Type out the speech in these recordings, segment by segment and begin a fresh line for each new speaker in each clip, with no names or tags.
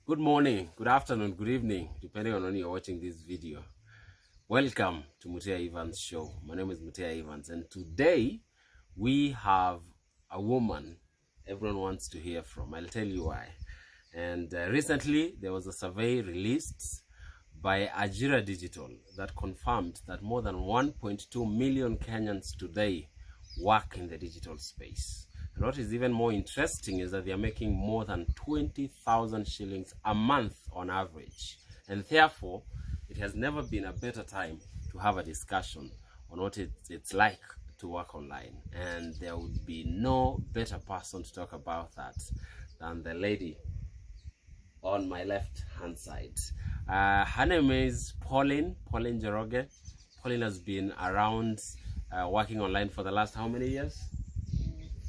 Good morning, good afternoon, good evening, depending on when you're watching this video. Welcome to Mutea Evans Show. My name is Mutea Evans, and today we have a woman everyone wants to hear from. I'll tell you why. And recently there was a survey released by Ajira Digital that confirmed that more than 1.2 million Kenyans today work in the digital space. And what is even more interesting is that they are making more than 20,000 shillings a month on average. And therefore, it has never been a better time to have a discussion on what it's like to work online. And there would be no better person to talk about that than the lady on my left hand side. Her name is Pauline Njoroge. Pauline has been around working online for the last how many years?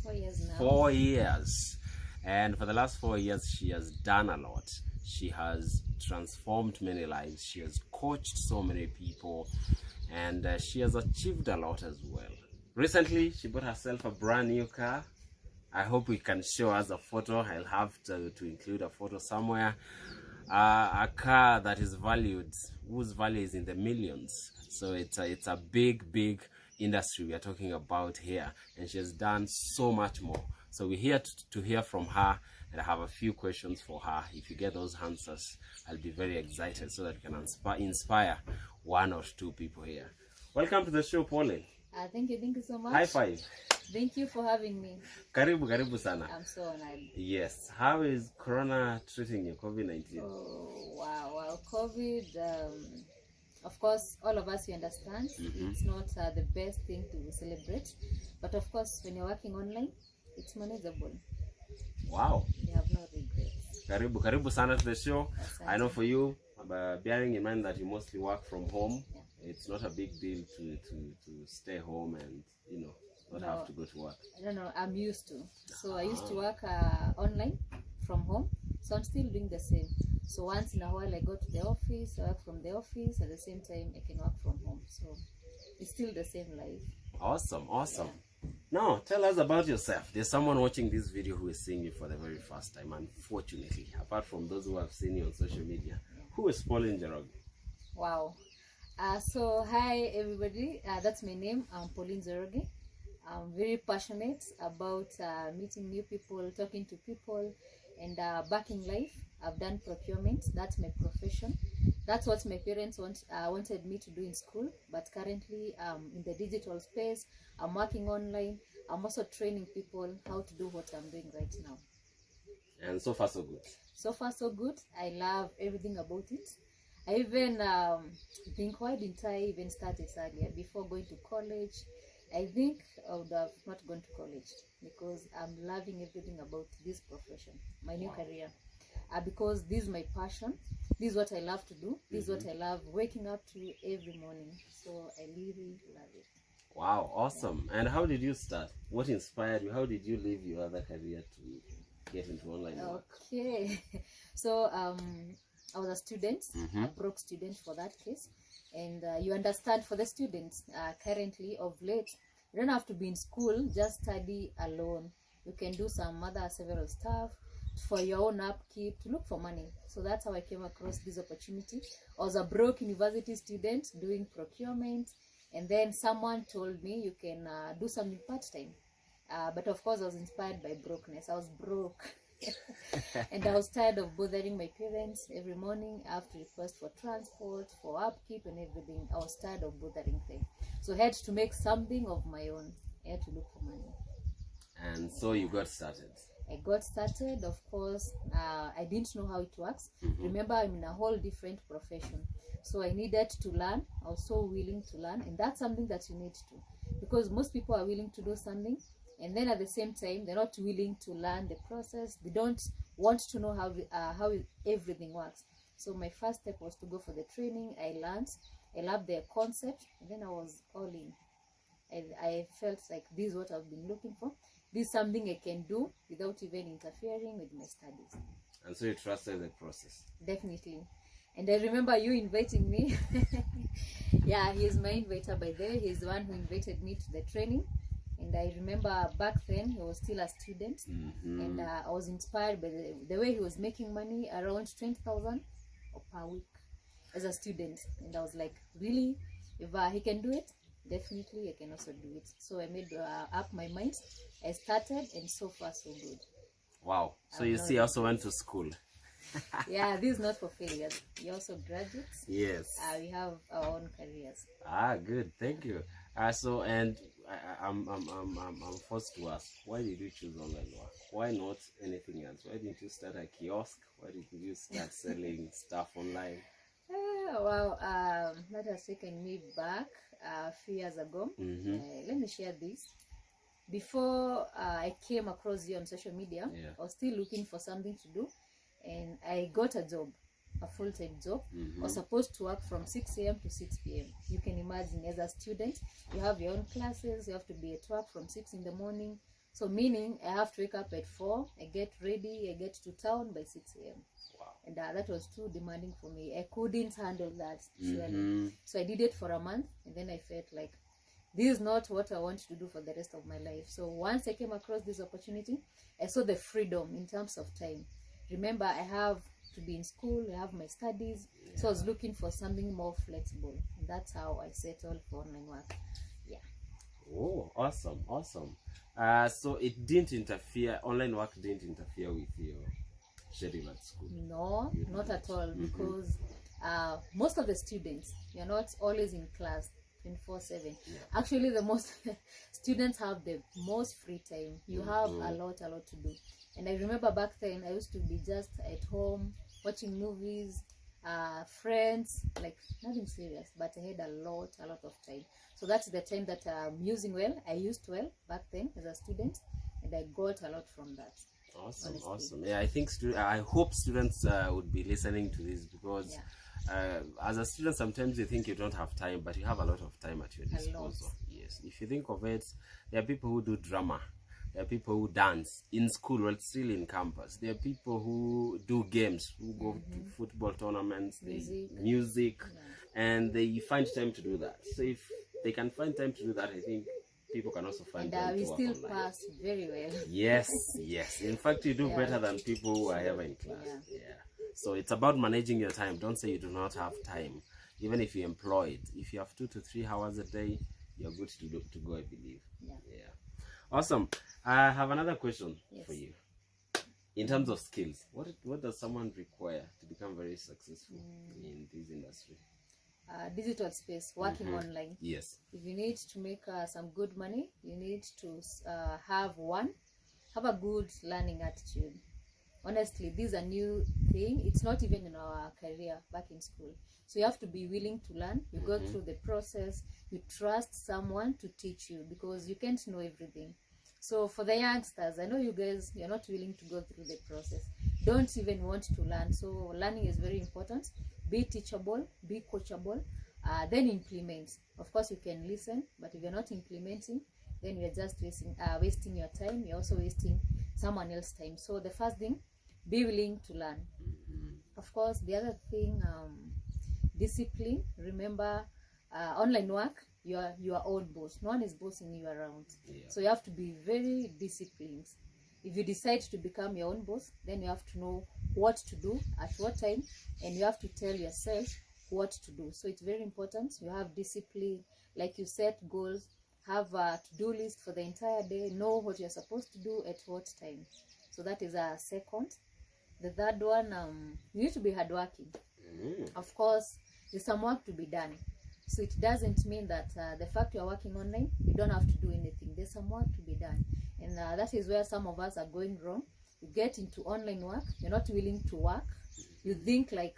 4 years now.
4 years. And for the last 4 years, she has done a lot. She has transformed many lives. She has coached so many people. And she has achieved a lot as well. Recently, she bought herself a brand new car. I hope we can show us a photo. I'll have to include a photo somewhere. A car that is valued, whose value is in the millions. So it's a big industry we are talking about here, and she has done so much more. So we're here to hear from her, and I have a few questions for her. If you get those answers, I'll be very excited so that we can inspire one or two people here. Welcome to the show, Pauline.
Thank you so much.
High five.
Thank you for having me.
Karibu sana.
I'm so honored.
Yes. How is Corona treating you, COVID-19?
Oh, wow. Well, COVID, of course, all of us, we understand. It's not the best thing to celebrate. But of course, when you're working online, it's manageable.
Wow.
You have no regrets.
Karibu sana to the show.
Asante.
I know for you, bearing in mind that you mostly work from home,
Yeah.
it's not a big deal to stay home and, not have to go to work.
No, I'm used to. So I used to work online from home. So I'm still doing the same. So once in a while I go to the office, I work from the office. At the same time, I can work from home. So it's still the same life.
Awesome.
Yeah.
Now, tell us about yourself. There's someone watching this video who is seeing you for the very first time, unfortunately, apart from those who have seen you on social media. Who is Pauline Njoroge?
Wow. So hi everybody. That's my name. I'm Pauline Njoroge. I'm very passionate about meeting new people, talking to people, and back in life, I've done procurement. That's my profession. That's what my parents wanted me to do in school. But currently, in the digital space, I'm working online. I'm also training people how to do what I'm doing right now.
And so far, so good.
So far, so good. I love everything about it. I even been quite into even started earlier before going to college. I think I would have not gone to college because I'm loving everything about this profession, my new career. Because this is my passion. This is what I love to do. This is what I love waking up to every morning. So I really love it.
Wow, awesome. And how did you start? What inspired you? How did you leave your other career to get into online work?
Okay. So I was a student, a broke student for that case. And you understand, for the students currently of late, you don't have to be in school, just study alone. You can do some other several stuff for your own upkeep, to look for money. So that's how I came across this opportunity. I was a broke university student doing procurement, and then someone told me you can do something part-time. But of course I was inspired by brokenness. I was broke. And I was tired of bothering my parents every morning. I have to request for transport, for upkeep and everything. I was tired of bothering them. So I had to make something of my own. I had to look for money.
And so you got started.
I got started, of course. I didn't know how it works. Remember, I'm in a whole different profession. So I needed to learn. I was so willing to learn. And that's something that you need to. Because most people are willing to do something, and then at the same time, they're not willing to learn the process. They don't want to know how everything works. So my first step was to go for the training. I learned. I loved their concept. And then I was all in. I felt like this is what I've been looking for. This is something I can do without even interfering with my studies.
And so you trusted the process?
Definitely. And I remember you inviting me. Yeah, he's my inviter by the way. He's the one who invited me to the training. And I remember back then he was still a student, and I was inspired by the way he was making money, around 20,000 per week as a student. And I was like, really, if he can do it, definitely I can also do it. So I made up my mind. I started, and so far so good.
Wow. So you see, I also went to school.
Yeah, this is not for failures. We also graduates.
Yes.
We have our own careers.
Good. Thank you. So, and I'm forced to ask, why did you choose online work? Why not anything else? Why didn't you start a kiosk? Why did you start selling stuff online?
Well, that has taken me back a few years ago. Let me share this. Before I came across you on social media, I was still looking for something to do, and I got a job, a full-time job. I was supposed to work from 6 a.m. to 6 p.m. You can imagine, as a student, you have your own classes, you have to be at work from 6 in the morning. So meaning I have to wake up at 4, I get ready, I get to town by 6 a.m.
Wow.
And that was too demanding for me. I couldn't handle that, surely. So I did it for a month, and then I felt like, this is not what I want to do for the rest of my life. So once I came across this opportunity, I saw the freedom in terms of time. Remember, I have to be in school, I have my studies, so I was looking for something more flexible. And that's how I settled for online work. Yeah.
Oh, awesome. So it didn't interfere, online work didn't interfere with your schedule at school?
No, not at all, because most of the students, you're not always in class 24/7. Actually, the most students have the most free time. You have a lot to do. And I remember back then I used to be just at home watching movies, friends, like nothing serious, but I had a lot of time. So that's the time that I'm using well. I used well back then as a student, and I got a lot from that.
Awesome. Yeah, I think I hope students would be listening to this, because as a student, sometimes you think you don't have time, but you have a lot of time at your disposal. Yes, if you think of it, there are people who do drama, there are people who dance in school while still in campus, there are people who do games, who go to football tournaments, music, and they find time to do that. So if they can find time to do that, I think people can also find time to work online. And we still
pass very well.
Yes. In fact, you do better than people who are ever in class. So it's about managing your time. Don't say you do not have time. Even if you're employed, if you have 2 to 3 hours a day, you're good to go, I believe. Yeah. Awesome. I have another question for you. In terms of skills, what does someone require to become very successful in this industry?
Digital space, working online.
Yes.
If you need to make some good money, you need to have a good learning attitude. Honestly, this is a new thing. It's not even in our career back in school. So you have to be willing to learn. You go through the process. You trust someone to teach you, because you can't know everything. So for the youngsters, I know you guys, you're not willing to go through the process. Don't even want to learn. So learning is very important. Be teachable, be coachable, then implement. Of course, you can listen, but if you're not implementing, then you're just wasting your time. You're also wasting someone else's time. So the first thing, be willing to learn. Of course, the other thing, discipline. Remember, online work, you are your own boss. No one is bossing you around. So you have to be very disciplined. If you decide to become your own boss, then you have to know what to do at what time, and you have to tell yourself what to do. So it's very important you have discipline. Like, you set goals, have a to-do list for the entire day, know what you're supposed to do at what time. So that is a second. The third one, you need to be hardworking. Of course, there's some work to be done. So it doesn't mean that the fact you're working online, you don't have to do anything. There's some work to be done. And that is where some of us are going wrong. You get into online work, you're not willing to work. You think like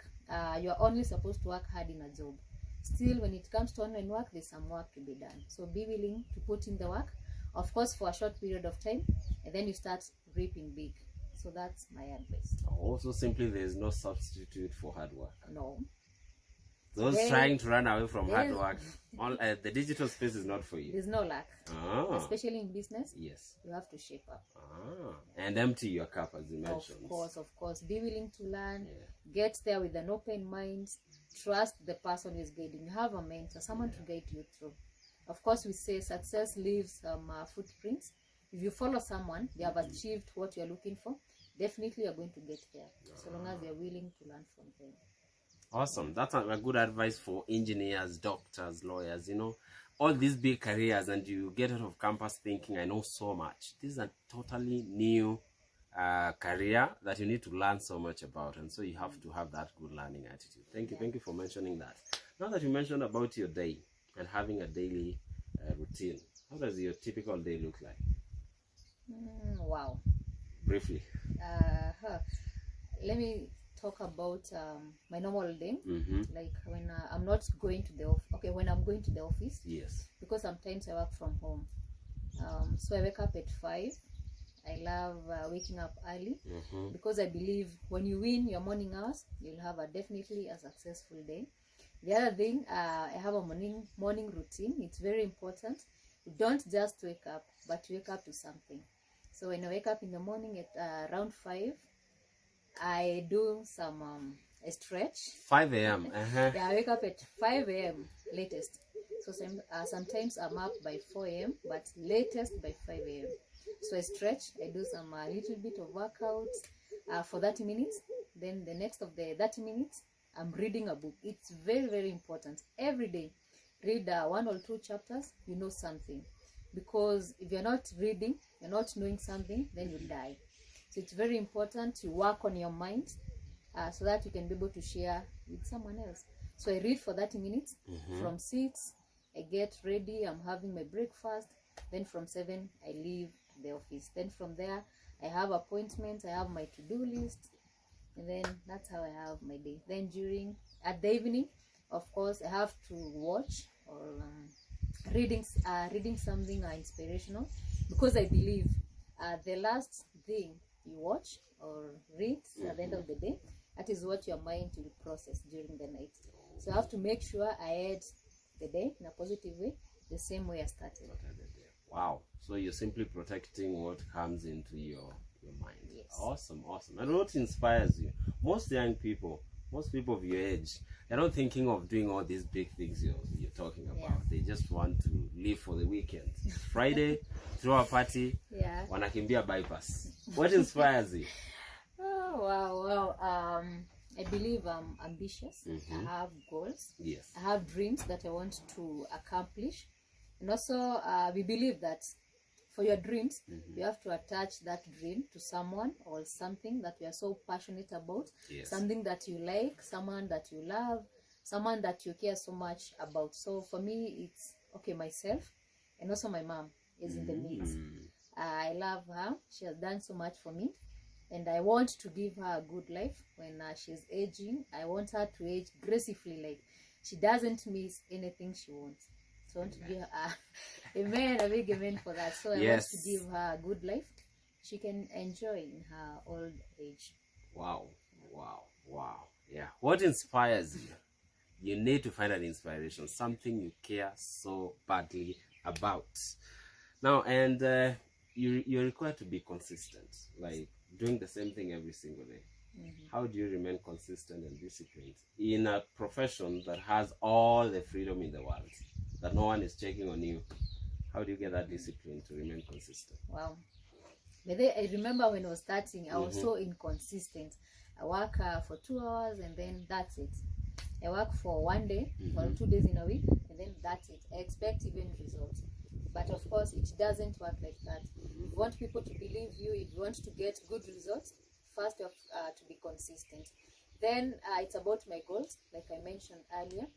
you're only supposed to work hard in a job. Still, when it comes to online work, there's some work to be done. So be willing to put in the work, of course, for a short period of time, and then you start reaping big. So that's my advice.
Also, simply, there's no substitute for hard work.
No.
Those trying to run away from hard work, the digital space is not for you.
There's no luck. Especially in business.
Yes.
You have to shape up.
And empty your cup, as you mentioned.
Of course. Be willing to learn. Get there with an open mind. Trust the person who is guiding. You have a mentor, someone to guide you through. Of course, we say success leaves footprints. If you follow someone, they have achieved what you're looking for, definitely you're going to get there, so long as you're willing to learn from them.
Awesome. That's a good advice for engineers, doctors, lawyers, you know, all these big careers, and you get out of campus thinking, I know so much. This is a totally new career that you need to learn so much about, and so you have to have that good learning attitude. Thank you for mentioning that. Now that you mentioned about your day and having a daily routine, how does your typical day look like?
Wow.
Briefly.
Let me talk about my normal day. Like when I'm not going to the office. Okay, when I'm going to the office.
Yes.
Because sometimes I work from home. So I wake up at 5. I love waking up early because I believe when you win your morning hours, you'll have definitely a successful day. The other thing, I have a morning routine. It's very important. You don't just wake up, but wake up to something. So when I wake up in the morning at around 5, I do some a stretch.
5 a.m.
Yeah, I wake up at 5 a.m. latest. So sometimes I'm up by 4 a.m. but latest by 5 a.m. So I stretch. I do some little bit of workouts for 30 minutes. Then the next of the 30 minutes, I'm reading a book. It's very, very important. Every day, read 1 or 2 chapters. You know something. Because if you're not reading, you're not knowing something, then you'll die. So it's very important to work on your mind so that you can be able to share with someone else. So I read for 30 minutes. From 6, I get ready. I'm having my breakfast. Then from 7, I leave the office. Then from there, I have appointments. I have my to-do list. And then that's how I have my day. Then at the evening, of course, I have to watch or reading something inspirational, because I believe the last thing you watch or read at the end of the day, that is what your mind will process during the night. So I have to make sure I end the day in a positive way, the same way I started.
Wow. So you're simply protecting what comes into your mind.
Yes.
Awesome. And what inspires you? Most people of your age, they're not thinking of doing all these big things you're talking about.
Yeah.
They just want to live for the weekend. Friday, throw a party, wanakimbia bypass. What inspires you?
Oh, wow. I believe I'm ambitious. I have goals.
Yes.
I have dreams that I want to accomplish. And also, we believe that for your dreams, you have to attach that dream to someone or something that you are so passionate about.
Yes.
Something that you like, someone that you love, someone that you care so much about. So for me, it's myself, and also my mom is in the mix. I love her. She has done so much for me, and I want to give her a good life when she's aging. I want her to age gracefully, like she doesn't miss anything she wants. So I want to give her a big amen for that. So I want to give her a good life she can enjoy in her old age.
Wow. Yeah. What inspires you? You need to find an inspiration, something you care so badly about. Now, and you're required to be consistent, like doing the same thing every single day. How do you remain consistent and disciplined in a profession that has all the freedom in the world, that no one is checking on you? How do you get that discipline to remain consistent?
Wow. I remember when I was starting, I was so inconsistent. I work for 2 hours and then that's it. I work for 1 day or 2 days in a week and then that's it. I expect even results. But of course, it doesn't work like that. If you want people to believe you, if you want to get good results, first you have to be consistent. Then it's about my goals, like I mentioned earlier.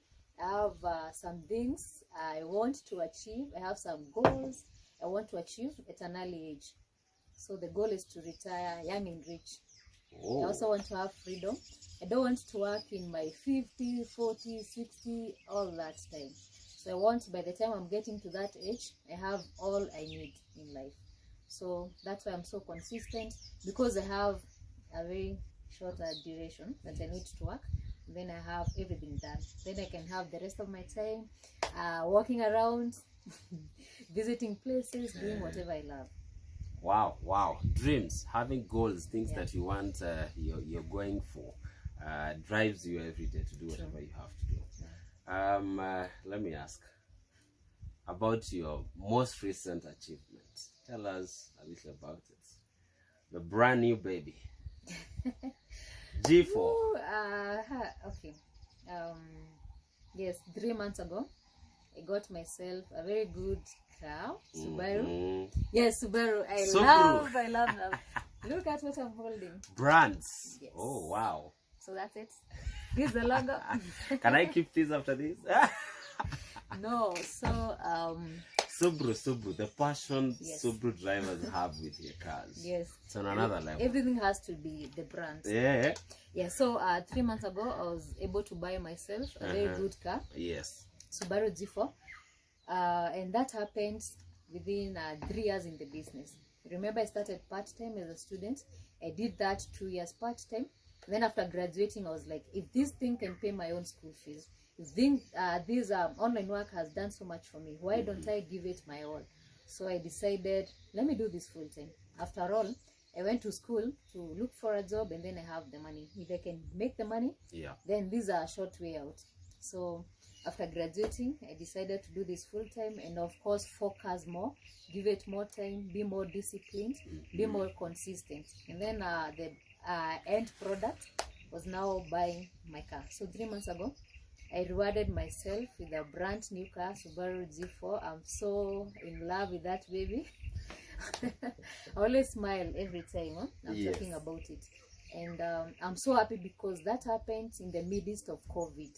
I have some things I want to achieve. I have some goals I want to achieve at an early age. So the goal is to retire young and rich. I also want to have freedom. I don't want to work in my 50, 40, 60, all that time. So I want, by the time I'm getting to that age, I have all I need in life. So that's why I'm so consistent, because I have a very short duration that I need to work. Then I have everything done. Then I can have the rest of my time walking around, visiting places, doing whatever I love.
Wow. Dreams, having goals, things that you want, you're going for, drives you every day to do whatever you have to do. Let me ask, about your most recent achievement. Tell us a little about it. The brand new baby. G4.
Ooh, okay. Yes, 3 months ago, I got myself a very good car, Subaru.
Mm-hmm.
Yes, Subaru. I
Subaru.
love. Look at what I'm holding.
Brands.
Yes.
Oh, wow.
So that's it. Here's the logo.
Can I keep this after this?
No. So
Subaru, the passion
Yes.
Subaru drivers have with their cars.
yes.
It's on another level.
Everything has to be the brand.
Yeah.
Yeah. So 3 months ago, I was able to buy myself a very good car,
Yes.
Subaru G4, and that happened within 3 years in the business. Remember, I started part-time as a student. I did that 2 years part-time. Then after graduating, I was like, if this thing can pay my own school fees, if this online work has done so much for me, why don't I give it my all? So I decided, let me do this full-time. After all, I went to school to look for a job, and then I have the money. If I can make the money,
Yeah.
then these are a short way out. So after graduating, I decided to do this full-time, and of course focus more, give it more time, be more disciplined, be more consistent. And then the end product was now buying my car. So 3 months ago, I rewarded myself with a brand new car, Subaru G4. I'm so in love with that baby. I always smile every time I'm
Yes.
talking about it. And I'm so happy because that happened in the midst of COVID.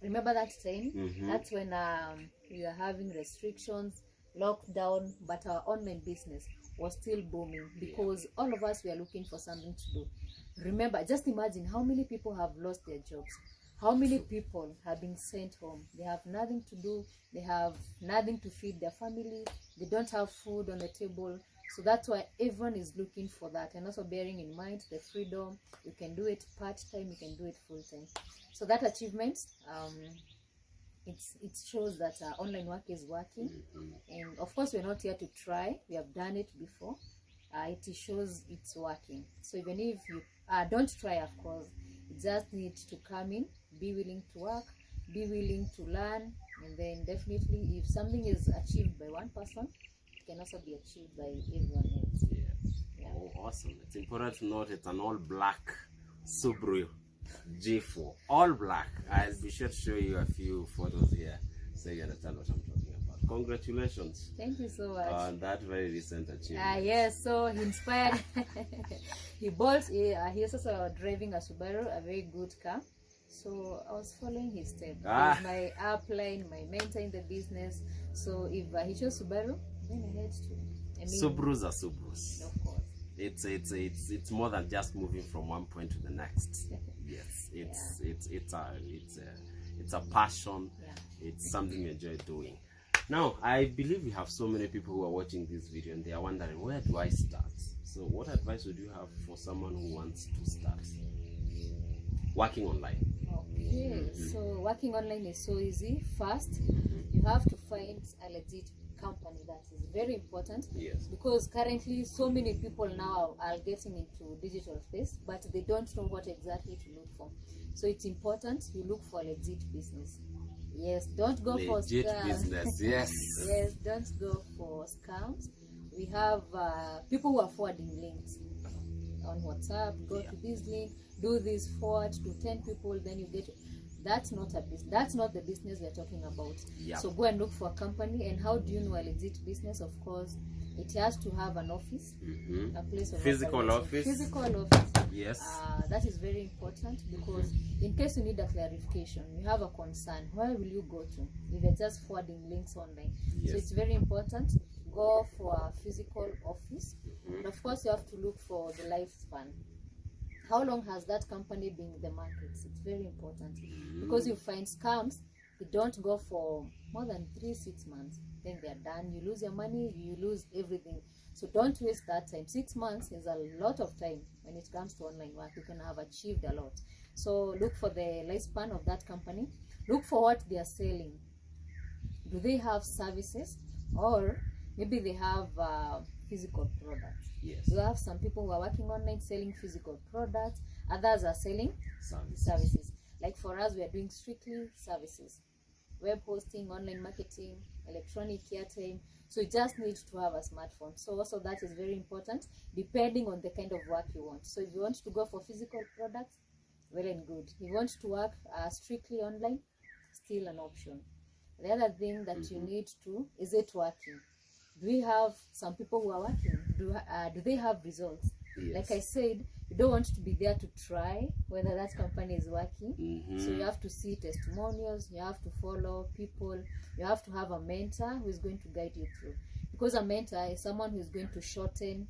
Remember that time? That's when we were having restrictions, lockdown, but our online business was still booming because all of us were looking for something to do. Remember, just imagine how many people have lost their jobs. How many people have been sent home? They have nothing to do. They have nothing to feed their family. They don't have food on the table. So that's why everyone is looking for that. And also bearing in mind the freedom. You can do it part-time. You can do it full-time. So that achievement, it shows that online work is working. And of course, we're not here to try. We have done it before. It shows it's working. So even if you don't try, of course, you just need to come in, be willing to work, be willing to learn, and then definitely if something is achieved by one person, it can also be achieved by everyone else.
Yeah. Oh, awesome. It's important to note it's an all black Subaru G4. All black. I'll be sure to show you a few photos here so you understand what I'm talking about. Congratulations
Thank you so much.
on that very recent achievement.
Yes, so he inspired. He is also driving a Subaru, a very good car. So I was following his steps. He's my upline, my mentor in the business. So if he chose Subaru, then I had to.
Subarus are Subarus.
Of course.
It's more than just moving from one point to the next. Yes, it's a passion.
Yeah.
It's something you enjoy doing. Now, I believe we have so many people who are watching this video and they are wondering, where do I start? So what advice would you have for someone who wants to start working online?
Okay, so working online is so easy. First, you have to find a legit company. That is very important.
Yes.
Because currently so many people now are getting into digital space, but they don't know what exactly to look for. So it's important you look for a legit business. Yes, don't go for
legit
scams.
business. Yes.
Yes, don't go for scams. We have people who are forwarding links on WhatsApp. Go to this link, do this forward to 10 people, then you get. That's not a business. That's not the business we're talking about.
Yep.
So go and look for a company. And how do you know a legit business? Of course, it has to have an office, a place of
Physical
operation.
office.
Physical office.
Yes.
That is very important because in case you need a clarification, you have a concern, where will you go to if you're just forwarding links online?
Yes.
So it's very important. Go for a physical office. And of course, you have to look for the lifespan. How long has that company been in the market? It's very important because you find scams, they don't go for more than 3-6 months. Then they're done. You lose your money, you lose everything. So don't waste that time. 6 months is a lot of time when it comes to online work. You can have achieved a lot. So look for the lifespan of that company. Look for what they are selling. Do they have services, or maybe they have physical products?
Yes.
You have some people who are working online selling physical products. Others are selling services. Like for us, we are doing strictly services. Web hosting, online marketing, electronic airtime. So you just need to have a smartphone. So also that is very important depending on the kind of work you want. So if you want to go for physical products, well and good. If you want to work strictly online, still an option. The other thing that you need to, is it working? Do we have some people who are working? Do they have results?
Yes.
Like I said, you don't want to be there to try whether that company is working. So you have to see testimonials, you have to follow people, you have to have a mentor who is going to guide you through. Because a mentor is someone who is going to shorten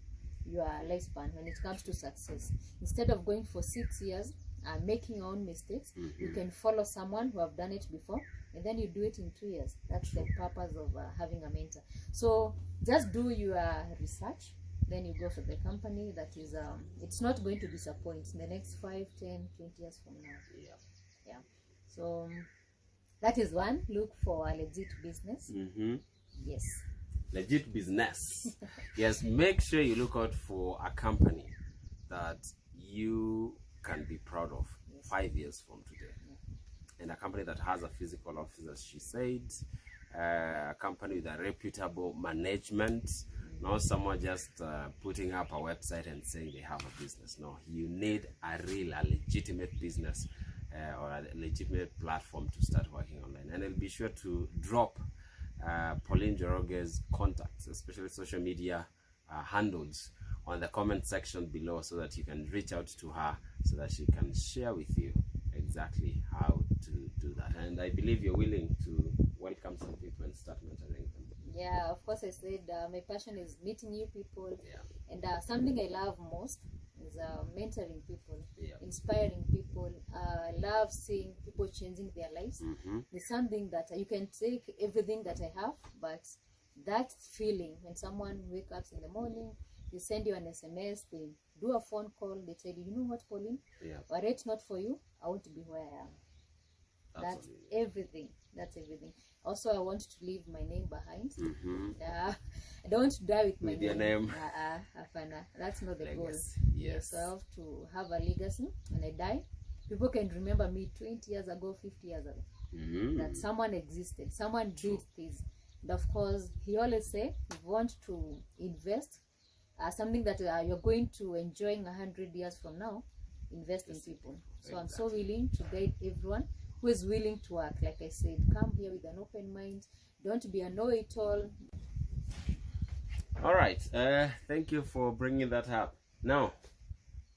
your lifespan when it comes to success. Instead of going for 6 years and making your own mistakes, you can follow someone who have done it before, and then you do it in 2 years. That's the purpose of having a mentor. So just do your research, then you go for the company that is it's not going to disappoint in the next 5, 10, 20 years from now. Yeah. So that is one. Look for a legit business. Yes,
legit business. Yes, make sure you look out for a company that you can be proud of 5 years from today. And a company that has a physical office, as she said, a company with a reputable management, not someone just putting up a website and saying they have a business. No, you need a legitimate business or a legitimate platform to start working online. And I'll be sure to drop Pauline Njoroge's contacts, especially social media handles, on the comment section below, so that you can reach out to her, so that she can share with you exactly how to do that. And I believe you're willing to welcome some people and start mentoring them.
Yeah, of course. I said my passion is meeting new people, and something I love most is mentoring people, inspiring people. I love seeing people changing their lives. It's something that you can take everything that I have, but that feeling when someone wakes up in the morning, they send you an SMS, they do a phone call, they tell you, you know what, Pauline, were it not for you, I want to be where I am. That's everything. That's everything. Also, I want to leave my name behind. I don't want to die with my
name.
That's not the
legacy.
goal.
Yes.
So I have to have a legacy. When I die, people can remember me 20 years ago, 50 years ago. That someone existed, someone did this. And of course, he always say, if you want to invest, something that you're going to enjoy 100 years from now, invest in people. So I'm so willing to guide everyone who is willing to work. Like I said, come here with an open mind. Don't be a know-it-all.
All right. Thank you for bringing that up. Now,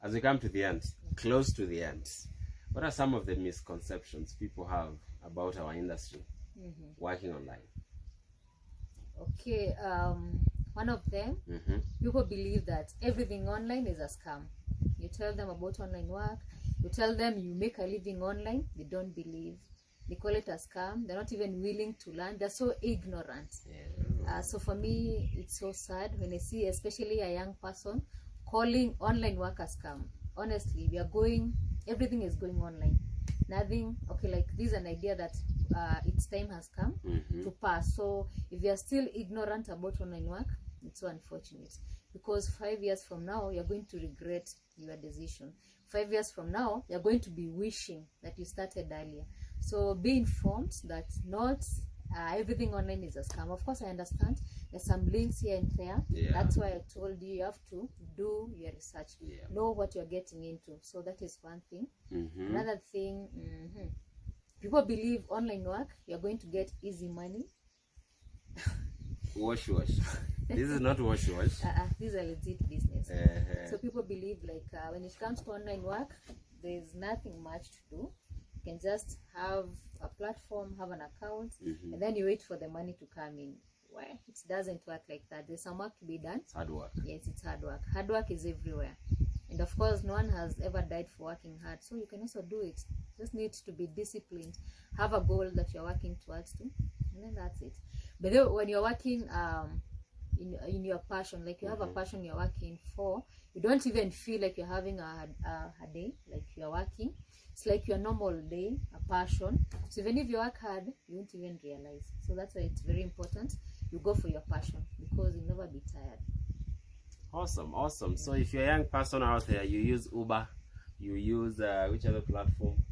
as we come to the end, close to the end, what are some of the misconceptions people have about our industry working online?
Okay. One of them, people believe that everything online is a scam. You tell them about online work, you tell them you make a living online, they don't believe. They call it a scam. They're not even willing to learn. They're so ignorant. So for me, it's so sad when I see especially a young person calling online work a scam. Honestly, everything is going online. Nothing, okay, like this is an idea that its time has come to pass. So if you are still ignorant about online work, it's so unfortunate, because 5 years from now you're going to regret your decision. 5 years from now you're going to be wishing that you started earlier. So be informed that not everything online is a scam. Of course, I understand there's some links here and there. That's why I told you, you have to do your research, know what you're getting into. So that is one thing. Another thing, people believe online work, you're going to get easy money.
Wash. This is not wash.
This is a legit business. So people believe like when it comes to online work, there's nothing much to do. You can just have a platform, have an account, and then you wait for the money to come in. Well, it doesn't work like that. There's some work to be done.
It's hard work.
Yes, it's hard work. Hard work is everywhere. And of course, no one has ever died for working hard. So you can also do it. Just need to be disciplined. Have a goal that you're working towards to. And then that's it. But then when you're working in your passion, like you have a passion you're working for, you don't even feel like you're having a day, like you're working. It's like your normal day, a passion. So even if you work hard, you won't even realize. So that's why it's very important you go for your passion, because you'll never be tired.
Awesome. So if you're a young person out there, you use Uber, you use which other platform?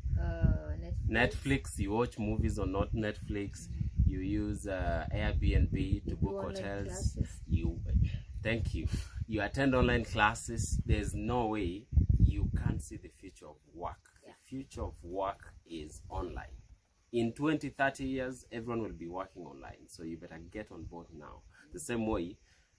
Netflix. You watch movies on not Netflix. you use Airbnb to book
online
hotels,
classes.
thank you, you attend online classes. There's no way you can't see the future of work.
Yeah.
The future of work is online. In 20-30 years, everyone will be working online, so you better get on board now. The same way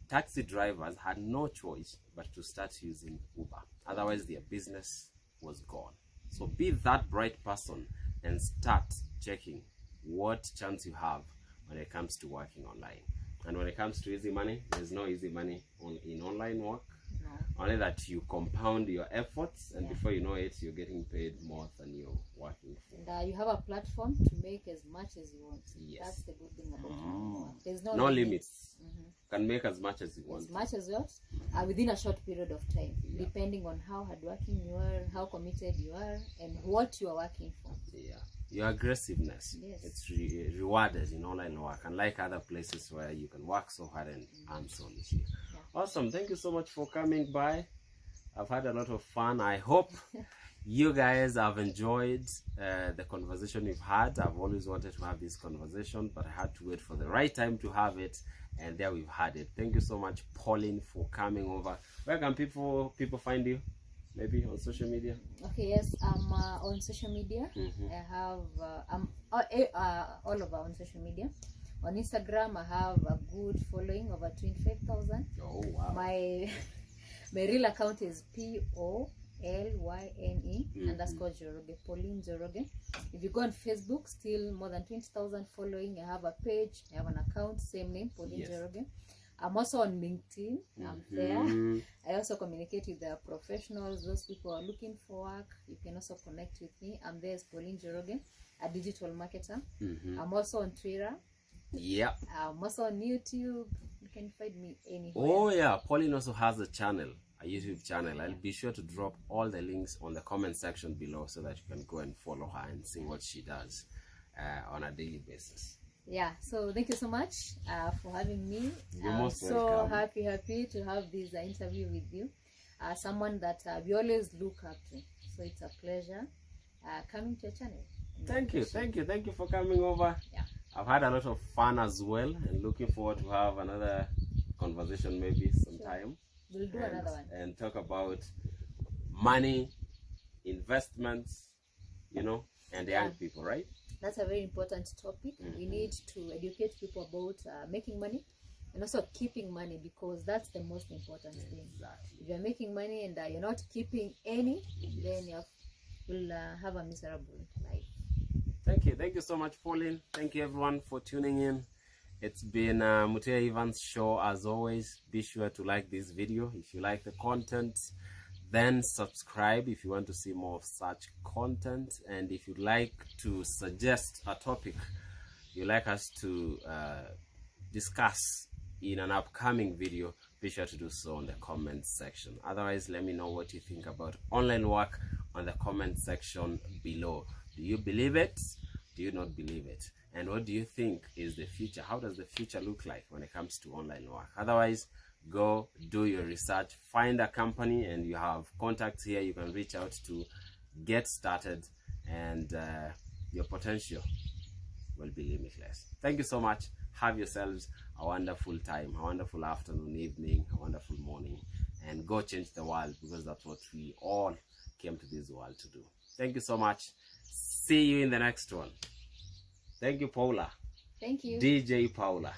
taxi drivers had no choice but to start using Uber, otherwise their business was gone. So be that bright person and start checking what chance you have when it comes to working online. And when it comes to easy money, there's no easy money in online work.
No.
Only that you compound your efforts, and
Yeah.
before you know it, you're getting paid more than you're working for.
And you have a platform to make as much as you want.
Yes.
That's the good thing about online work. There's
No
limits.
limits. Can make as much as you want.
As much as you want, within a short period of time,
Yeah.
depending on how hardworking you are, how committed you are, and what you are working for.
Yeah, your aggressiveness,
Yes.
it's rewarded in online work, unlike other places where you can work so hard and earn so little.
Yeah.
Awesome, thank you so much for coming by. I've had a lot of fun. I hope you guys have enjoyed the conversation we've had. I've always wanted to have this conversation, but I had to wait for the right time to have it, and there we've had it. Thank you so much, Pauline, for coming over. Where can people find you? Maybe on social media?
Okay, yes, I'm on social media. I have I'm all over on social media. On Instagram, I have a good following, over 25,000.
Oh wow.
My my real account is POLYNE underscore Joroge, Pauline Joroge. If you go on Facebook, still more than 20,000 following. I have a page, I have an account, same name, Pauline
Yes.
Joroge. I'm also on LinkedIn. I'm there. I also communicate with the professionals, those people who are looking for work. You can also connect with me. I'm there as Pauline Joroge, a digital marketer. I'm also on Twitter.
Yeah.
I'm also on YouTube. You can find me anywhere.
Oh yeah, Pauline also has a channel, a YouTube channel. I'll be sure to drop all the links on the comment section below so that you can go and follow her and see what she does on a daily basis.
Yeah, so thank you so much for having me.
You're
I'm
most
so
welcome.
happy to have this interview with you. Someone that we always look up to. So it's a pleasure coming to your channel.
Thank you for coming over.
Yeah.
I've had a lot of fun as well, and looking forward to have another conversation maybe sometime.
We'll do another one.
And talk about money, investments, you know, and
Yeah.
young people, right?
That's a very important topic. We need to educate people about making money and also keeping money, because that's the most important thing.
Exactly.
If you're making money and you're not keeping any, then you'll have a miserable life.
Thank you so much, Pauline. Thank you everyone for tuning in. It's been Mutea Evans show. As always, be sure to like this video if you like the content, then subscribe if you want to see more of such content, and if you'd like to suggest a topic you'd like us to discuss in an upcoming video, be sure to do so on the comment section. Otherwise, let me know what you think about online work on the comment section below. Do you believe it? Do you not believe it? And what do you think is the future? How does the future look like when it comes to online work? Otherwise, go do your research, find a company, and you have contacts here you can reach out to get started, and your potential will be limitless. Thank you so much. Have yourselves a wonderful time, a wonderful afternoon, evening, a wonderful morning, and go change the world, because that's what we all came to this world to do. Thank you so much. See you in the next one. Thank you, Paula.
Thank you.
DJ Paula.